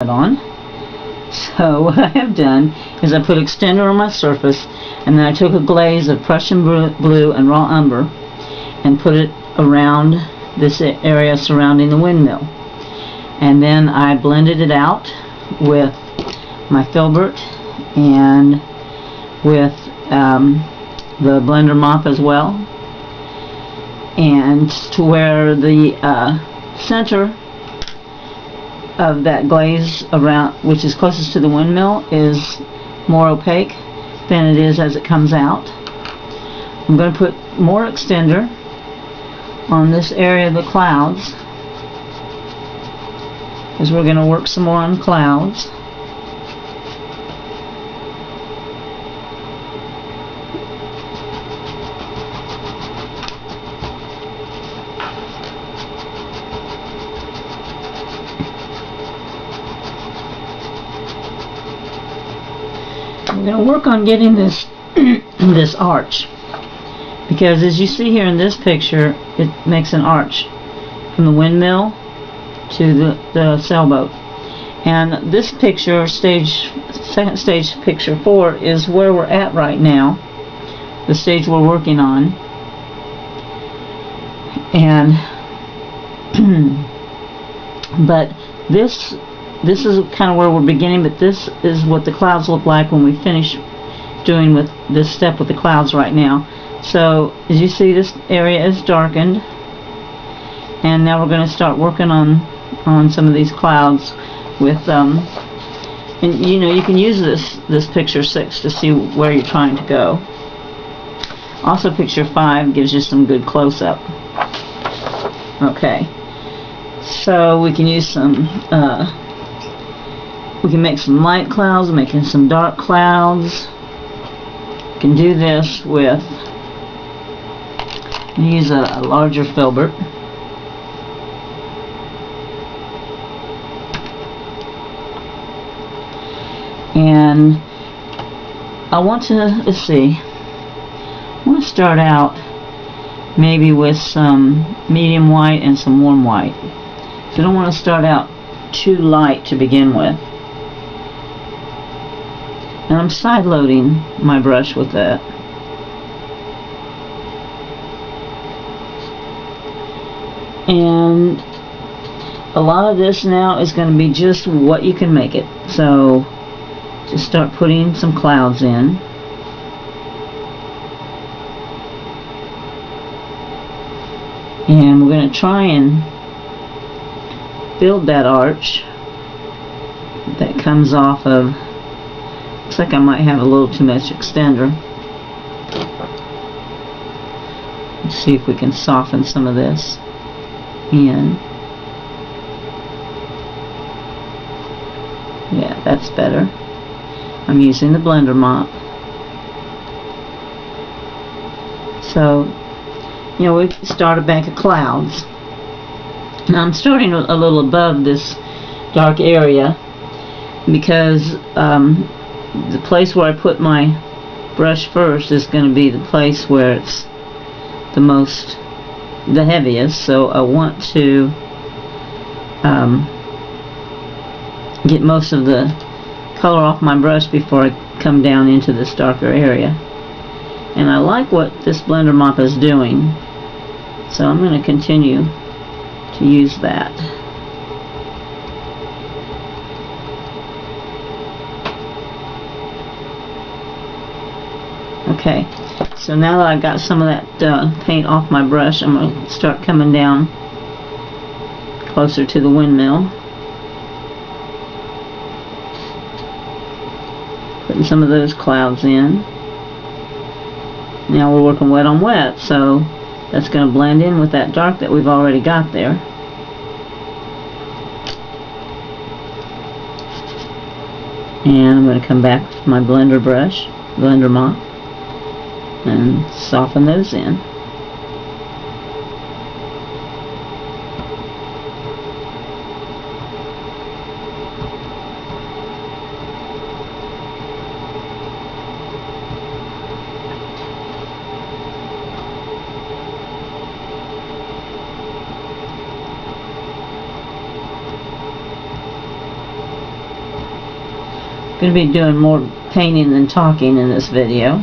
on. So what I have done is I put extender on my surface, and then I took a glaze of Prussian blue and raw umber and put it around this area surrounding the windmill. And then I blended it out with my filbert and with the blender mop as well, and to where the center of that glaze around, which is closest to the windmill, is more opaque than it is as it comes out. I'm going to put more extender on this area of the clouds, because we're going to work some more on clouds. We're going to work on getting this this arch, because as you see here in this picture, it makes an arch from the windmill to the sailboat. And this picture, second stage picture 4, is where we're at right now, the stage we're working on. And but this is kind of where we're beginning, but this is what the clouds look like when we finish doing with this step with the clouds right now. So as you see, this area is darkened, and now we're going to start working on some of these clouds with and you know, you can use this picture 6 to see where you're trying to go. Also, picture 5 gives you some good close-up. Okay, so we can use some we can make some light clouds, making some dark clouds. You can do this with, use a larger filbert. And I want to, let's see, I want to start out maybe with some medium white and some warm white. So I don't want to start out too light to begin with. And I'm side loading my brush with that. And a lot of this now is going to be just what you can make it. So just start putting some clouds in. And we're going to try and build that arch that comes off of, looks like I might have a little too much extender. Let's see if we can soften some of this in. Yeah, that's better. I'm using the blender mop. So, you know, we've started a bank of clouds. Now I'm starting a little above this dark area, because the place where I put my brush first is going to be the place where it's the heaviest. So I want to get most of the color off my brush before I come down into this darker area. And I like what this blender mop is doing, so I'm going to continue to use that. Okay, so now that I've got some of that paint off my brush, I'm going to start coming down closer to the windmill, putting some of those clouds in. Now we're working wet on wet, so that's going to blend in with that dark that we've already got there. And I'm going to come back with my blender mop, and soften those in. going to be doing more painting than talking in this video.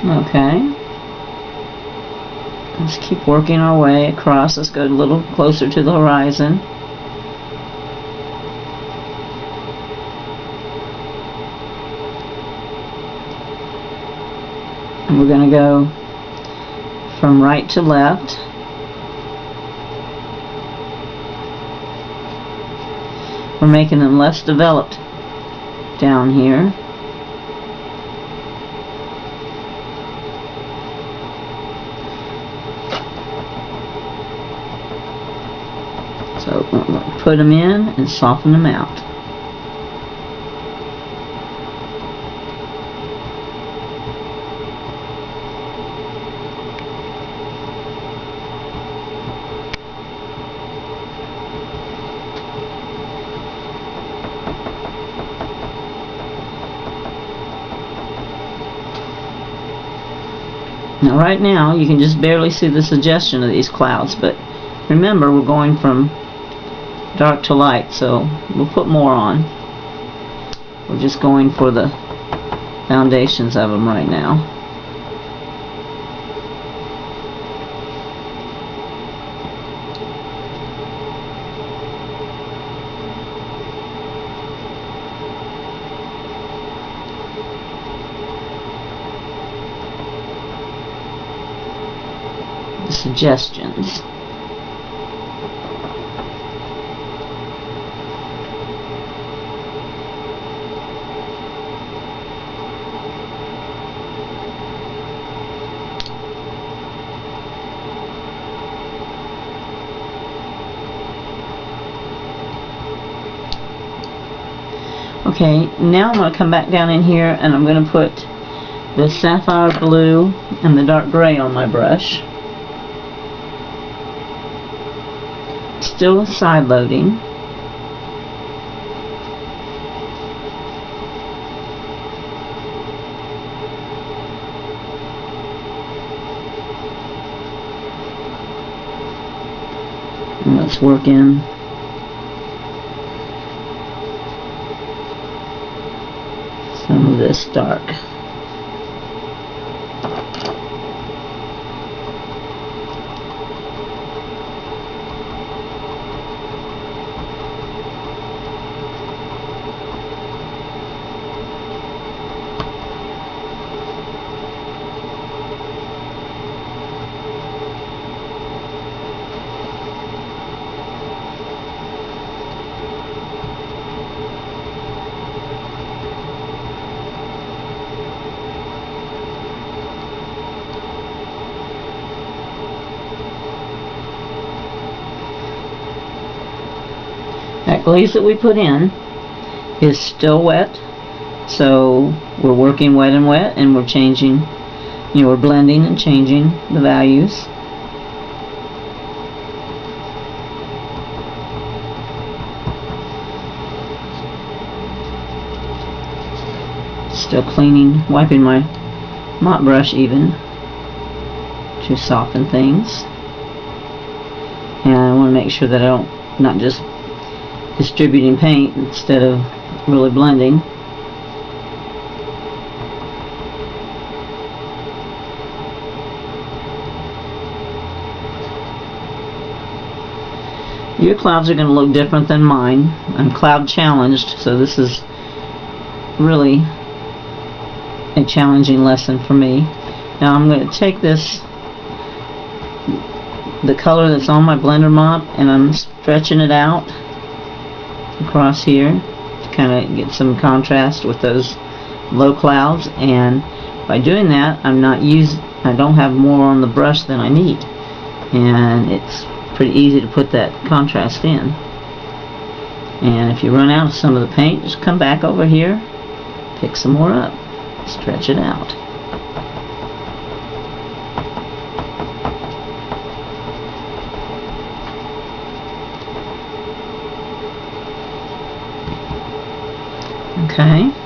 Okay, let's keep working our way across. Let's go a little closer to the horizon. And we're going to go from right to left. We're making them less developed down here. So put them in and soften them out. Now right now you can just barely see the suggestion of these clouds, but remember we're going from dark to light, so we'll put more on. We're just going for the foundations of them right now. The suggestions. Okay, now I'm going to come back down in here and I'm going to put the sapphire blue and the dark gray on my brush. Still side loading. And let's work in some of this dark. That glaze that we put in is still wet, so we're working wet and wet, and we're changing, we're blending and changing the values. Still cleaning, wiping my mop brush even to soften things, and I want to make sure that I don't, not just distributing paint instead of really blending. Your clouds are going to look different than mine. I'm cloud challenged, so this is really a challenging lesson for me. Now I'm going to take this, the color that's on my blender mop, and I'm stretching it out across here to kind of get some contrast with those low clouds, and by doing that I don't have more on the brush than I need, and it's pretty easy to put that contrast in. And if you run out of some of the paint, just come back over here, pick some more up, stretch it out. Okay.